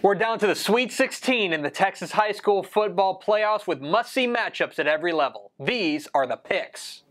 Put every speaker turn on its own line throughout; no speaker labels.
We're down to the Sweet 16 in the Texas high school football playoffs with must-see matchups at every level. These are the picks.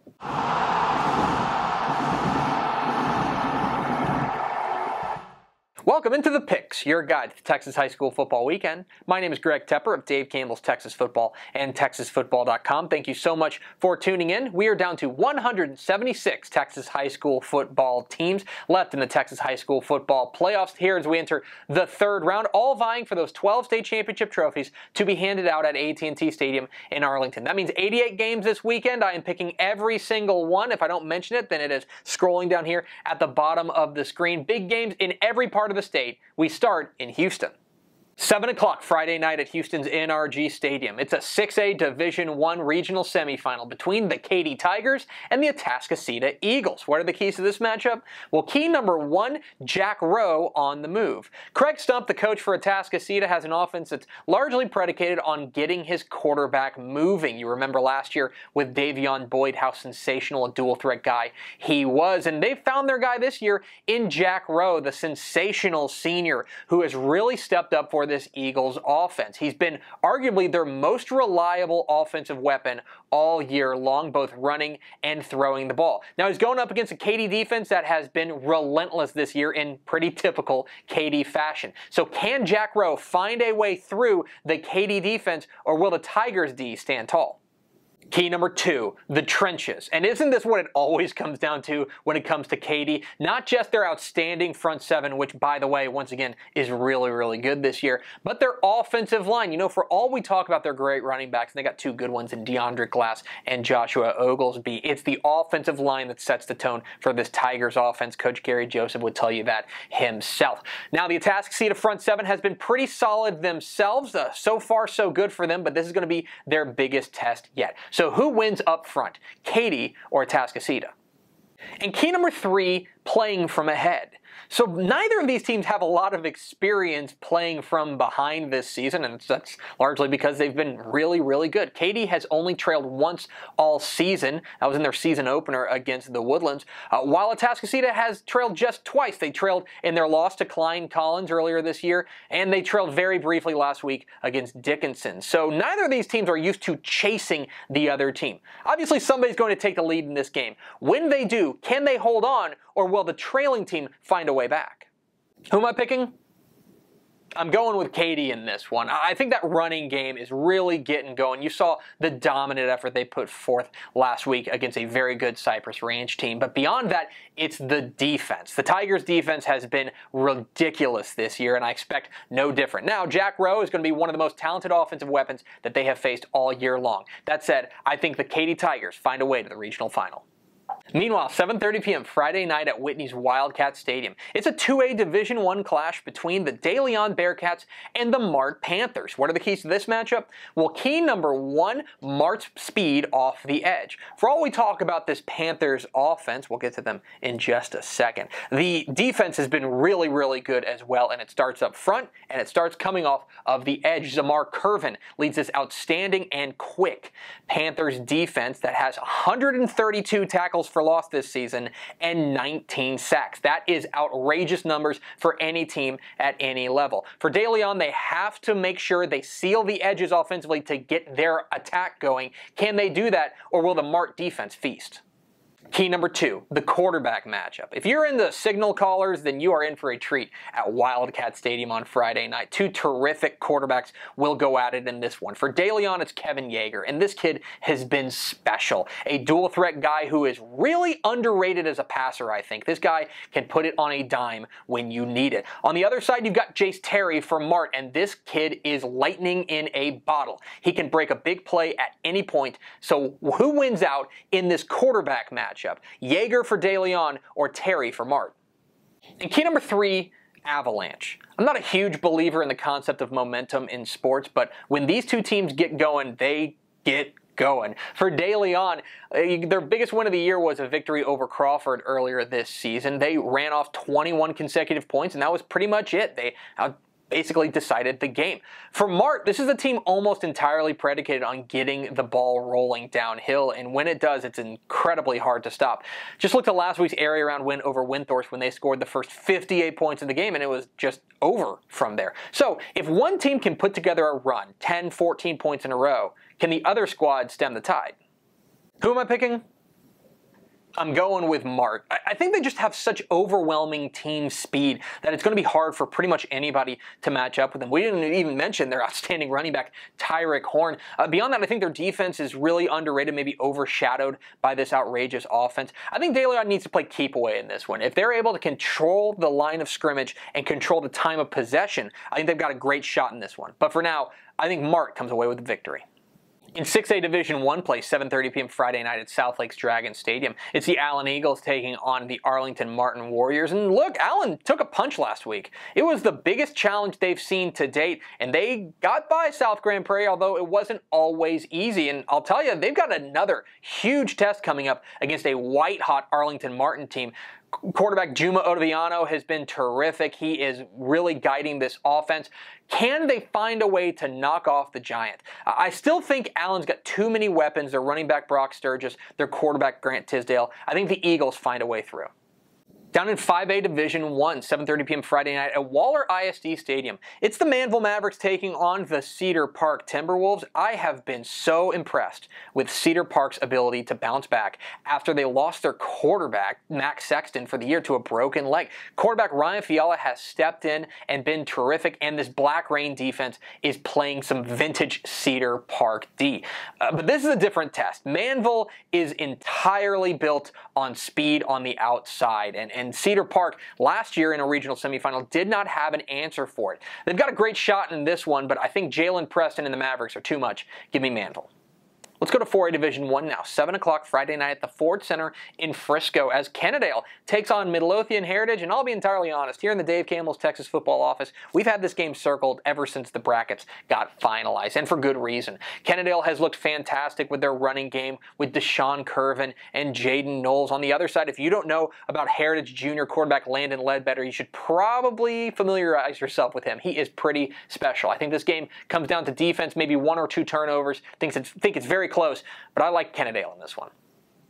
Welcome into the Picks, your guide to the Texas high school football weekend. My name is Greg Tepper of Dave Campbell's Texas Football and TexasFootball.com. Thank you so much for tuning in. We are down to 176 Texas high school football teams left in the Texas high school football playoffs here as we enter the third round, all vying for those 12 state championship trophies to be handed out at AT&T Stadium in Arlington. That means 88 games this weekend. I am picking every single one. If I don't mention it, then it is scrolling down here at the bottom of the screen. Big games in every part of the state. We start in Houston. 7 o'clock Friday night at Houston's NRG Stadium. It's a 6A Division I regional semifinal between the Katy Tigers and the Atascocita Eagles. What are the keys to this matchup? Well, key number one, Jack Rowe on the move. Craig Stump, the coach for Atascocita, has an offense that's largely predicated on getting his quarterback moving. You remember last year with Davion Boyd, how sensational a dual threat guy he was. And they found their guy this year in Jack Rowe, the sensational senior who has really stepped up for this Eagles offense. He's been arguably their most reliable offensive weapon all year long, both running and throwing the ball. Now he's going up against a Katy defense that has been relentless this year in pretty typical Katy fashion. So can Jack Rowe find a way through the Katy defense, or will the Tigers D stand tall? Key number two, the trenches. And isn't this what it always comes down to when it comes to Katy? Not just their outstanding front seven, which, by the way, once again, is really, really good this year, but their offensive line. You know, for all we talk about their great running backs, and they got two good ones in DeAndre Glass and Joshua Oglesby, it's the offensive line that sets the tone for this Tigers offense. Coach Gary Joseph would tell you that himself. Now, the Atascocita front seven has been pretty solid themselves. So far, so good for them, but this is going to be their biggest test yet. So who wins up front, Katy or Atascocita? And key number three, playing from ahead. So neither of these teams have a lot of experience playing from behind this season, and that's largely because they've been really, really good. Katy has only trailed once all season. That was in their season opener against the Woodlands, while Atascocita has trailed just twice. They trailed in their loss to Klein Collins earlier this year, and they trailed very briefly last week against Dickinson. So neither of these teams are used to chasing the other team. Obviously, somebody's going to take the lead in this game. When they do, can they hold on, or will the trailing team find a way back? Who am I picking? I'm going with Katy in this one. I think that running game is really getting going. You saw the dominant effort they put forth last week against a very good Cypress Ranch team. But beyond that, it's the defense. The Tigers' defense has been ridiculous this year, and I expect no different. Now, Jack Rowe is going to be one of the most talented offensive weapons that they have faced all year long. That said, I think the Katy Tigers find a way to the regional final. Meanwhile, 7:30 p.m. Friday night at Whitney's Wildcat Stadium. It's a 2A Division I clash between the De Leon Bearcats and the Mart Panthers. What are the keys to this matchup? Well, key number one, Mart's speed off the edge. For all we talk about this Panthers offense, we'll get to them in just a second. The defense has been really, really good as well, and it starts up front, and it starts coming off of the edge. Zamar Curvin leads this outstanding and quick Panthers defense that has 132 tackles for loss this season and 19 sacks. That is outrageous numbers for any team at any level. For De Leon, they have to make sure they seal the edges offensively to get their attack going. Can they do that, or will the Mart defense feast? Key number two, the quarterback matchup. If you're in the signal callers, then you are in for a treat at Wildcat Stadium on Friday night. Two terrific quarterbacks will go at it in this one. For De Leon, it's Kevin Yeager, and this kid has been special. A dual threat guy who is really underrated as a passer, I think. This guy can put it on a dime when you need it. On the other side, you've got Jace Terry for Mart, and this kid is lightning in a bottle. He can break a big play at any point. So who wins out in this quarterback match? Yeager for De Leon or Terry for Mart? And key number three, avalanche. I'm not a huge believer in the concept of momentum in sports, but when these two teams get going, they get going. For De Leon, their biggest win of the year was a victory over Crawford earlier this season. They ran off 21 consecutive points, and that was pretty much it. They basically decided the game. For Mart, this is a team almost entirely predicated on getting the ball rolling downhill, and when it does, it's incredibly hard to stop. Just look at last week's area round win over Windthorst when they scored the first 58 points in the game, and it was just over from there. So if one team can put together a run, 10, 14 points in a row, can the other squad stem the tide? Who am I picking? I'm going with Mart. I think they just have such overwhelming team speed that it's going to be hard for pretty much anybody to match up with them. We didn't even mention their outstanding running back, Tyrick Horn. Beyond that, I think their defense is really underrated, maybe overshadowed by this outrageous offense. I think De Leon needs to play keep away in this one. If they're able to control the line of scrimmage and control the time of possession, I think they've got a great shot in this one. But for now, I think Mart comes away with the victory. In 6A Division I play, 7:30 p.m. Friday night at South Lakes Dragon Stadium. It's the Allen Eagles taking on the Arlington Martin Warriors. And look, Allen took a punch last week. It was the biggest challenge they've seen to date, and they got by South Grand Prairie, although it wasn't always easy. And I'll tell you, they've got another huge test coming up against a white-hot Arlington Martin team. Quarterback Juma Ottaviano has been terrific. He is really guiding this offense. Can they find a way to knock off the Giant? I still think Allen's got too many weapons. Their running back Brock Sturgis, their quarterback Grant Tisdale. I think the Eagles find a way through. Down in 5A Division I, 7:30 p.m. Friday night at Waller ISD Stadium. It's the Manville Mavericks taking on the Cedar Park Timberwolves. I have been so impressed with Cedar Park's ability to bounce back after they lost their quarterback, Max Sexton, for the year to a broken leg. Quarterback Ryan Fiala has stepped in and been terrific, and this Black Rain defense is playing some vintage Cedar Park D. But this is a different test. Manville is entirely built on speed on the outside, and Cedar Park last year in a regional semifinal did not have an answer for it. They've got a great shot in this one, but I think Jalen Preston and the Mavericks are too much. Give me Manville. Let's go to 4A Division I now. 7 o'clock Friday night at the Ford Center in Frisco as Kennedale takes on Midlothian Heritage. And I'll be entirely honest, here in the Dave Campbell's Texas football office, we've had this game circled ever since the brackets got finalized, and for good reason. Kennedale has looked fantastic with their running game with Deshaun Curvin and Jaden Knowles. On the other side, if you don't know about Heritage Junior quarterback Landon Ledbetter, you should probably familiarize yourself with him. He is pretty special. I think this game comes down to defense, maybe 1 or 2 turnovers. Think it's very close, but I like Kennedale in this one.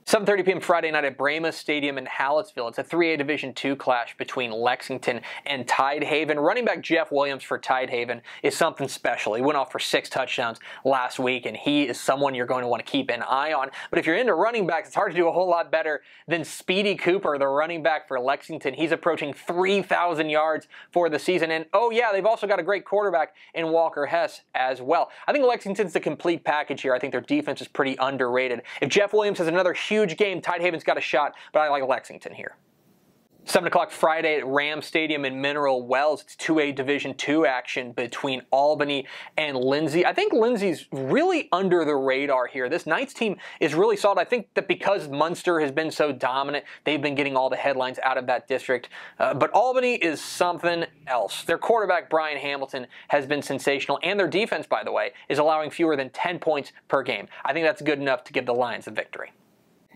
7:30 p.m. Friday night at Brahma Stadium in Hallettsville. It's a 3A Division II clash between Lexington and Tidehaven. Running back Jeff Williams for Tidehaven is something special. He went off for 6 touchdowns last week, and he is someone you're going to want to keep an eye on. But if you're into running backs, it's hard to do a whole lot better than Speedy Cooper, the running back for Lexington. He's approaching 3,000 yards for the season. And oh yeah, they've also got a great quarterback in Walker Hess as well. I think Lexington's the complete package here. I think their defense is pretty underrated. If Jeff Williams has another huge game, Tidehaven's got a shot, but I like Lexington here. 7 o'clock Friday at Ram Stadium in Mineral Wells. It's 2A Division II action between Albany and Lindsay. I think Lindsay's really under the radar here. This Knights team is really solid. I think that because Munster has been so dominant, they've been getting all the headlines out of that district. But Albany is something else. Their quarterback, Brian Hamilton, has been sensational, and their defense, by the way, is allowing fewer than 10 points per game. I think that's good enough to give the Lions the victory.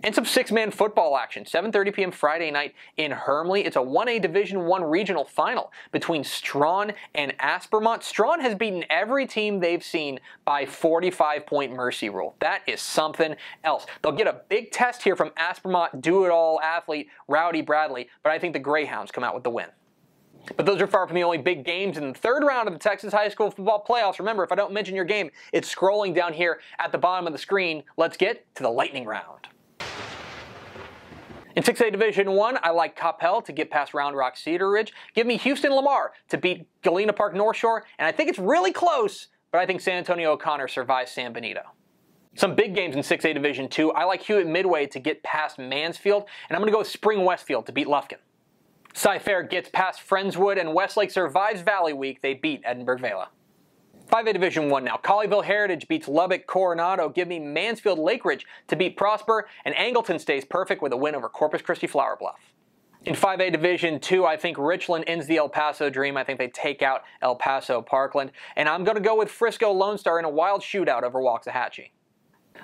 And some 6-man football action. 7:30 p.m. Friday night in Hermleigh. It's a 1A Division I regional final between Strawn and Aspermont. Strawn has beaten every team they've seen by 45-point mercy rule. That is something else. They'll get a big test here from Aspermont do-it-all athlete Rowdy Bradley, but I think the Greyhounds come out with the win. But those are far from the only big games in the third round of the Texas High School Football Playoffs. Remember, if I don't mention your game, it's scrolling down here at the bottom of the screen. Let's get to the lightning round. In 6A Division I like Coppell to get past Round Rock Cedar Ridge. Give me Houston Lamar to beat Galena Park North Shore, and I think it's really close, but I think San Antonio O'Connor survives San Benito. Some big games in 6A Division II. I like Hewitt Midway to get past Mansfield, and I'm going to go with Spring Westfield to beat Lufkin. Cy-Fair gets past Friendswood, and Westlake survives Valley Week. They beat Edinburgh Vela. 5A Division I now. Colleyville Heritage beats Lubbock Coronado. Give me Mansfield Lake Ridge to beat Prosper, and Angleton stays perfect with a win over Corpus Christi Flower Bluff. In 5A Division II, I think Richland ends the El Paso dream. I think they take out El Paso Parkland, and I'm going to go with Frisco Lone Star in a wild shootout over Waxahachie.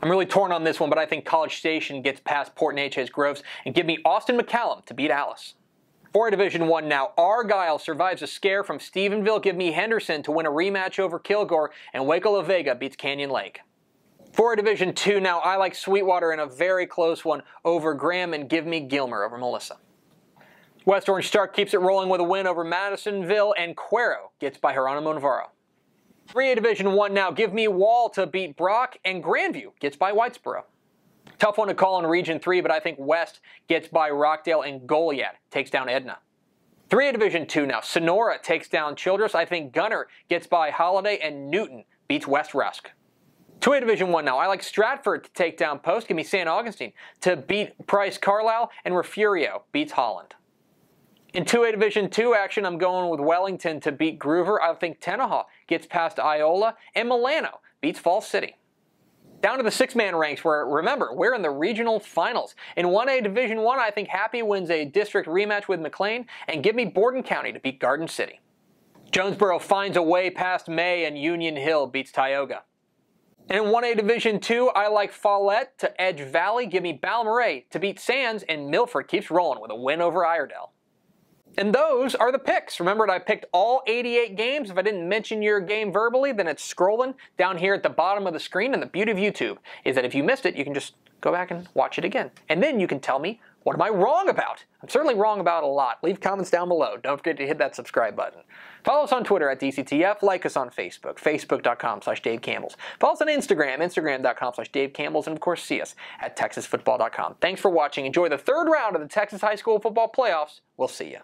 I'm really torn on this one, but I think College Station gets past Port Neches Groves, and give me Austin McCallum to beat Alice. For Division I now, Argyle survives a scare from Stephenville. Give me Henderson to win a rematch over Kilgore, and Waco La Vega beats Canyon Lake. For Division II now, I like Sweetwater in a very close one over Graham, and give me Gilmer over Melissa. West Orange Stark keeps it rolling with a win over Madisonville, and Cuero gets by Geronimo Navarro. 3A Division I now, give me Wall to beat Brock, and Grandview gets by Whitesboro. Tough one to call in Region 3, but I think West gets by Rockdale, and Goliad takes down Edna. 3A Division II now, Sonora takes down Childress. I think Gunner gets by Holiday, and Newton beats West Rusk. 2A Division I now, I like Stratford to take down Post. Give me St. Augustine to beat Price Carlisle, and Refugio beats Holland. In 2A Division II action, I'm going with Wellington to beat Groover. I think Tenaha gets past Iola, and Milano beats Falls City. Down to the six-man ranks where, remember, we're in the regional finals. In 1A Division I, I think Happy wins a district rematch with McLean, and give me Borden County to beat Garden City. Jonesboro finds a way past May, and Union Hill beats Tioga. And in 1A Division II, I like Follette to edge Valley. Give me Balmorhea to beat Sands, and Milford keeps rolling with a win over Iredell. And those are the picks. Remember, I picked all 88 games. If I didn't mention your game verbally, then it's scrolling down here at the bottom of the screen. And the beauty of YouTube is that if you missed it, you can just go back and watch it again. And then you can tell me, what am I wrong about? I'm certainly wrong about a lot. Leave comments down below. Don't forget to hit that subscribe button. Follow us on Twitter at DCTF. Like us on Facebook, facebook.com/DaveCampbells. Follow us on Instagram, instagram.com/DaveCampbells. And of course, see us at TexasFootball.com. Thanks for watching. Enjoy the third round of the Texas High School Football Playoffs. We'll see you.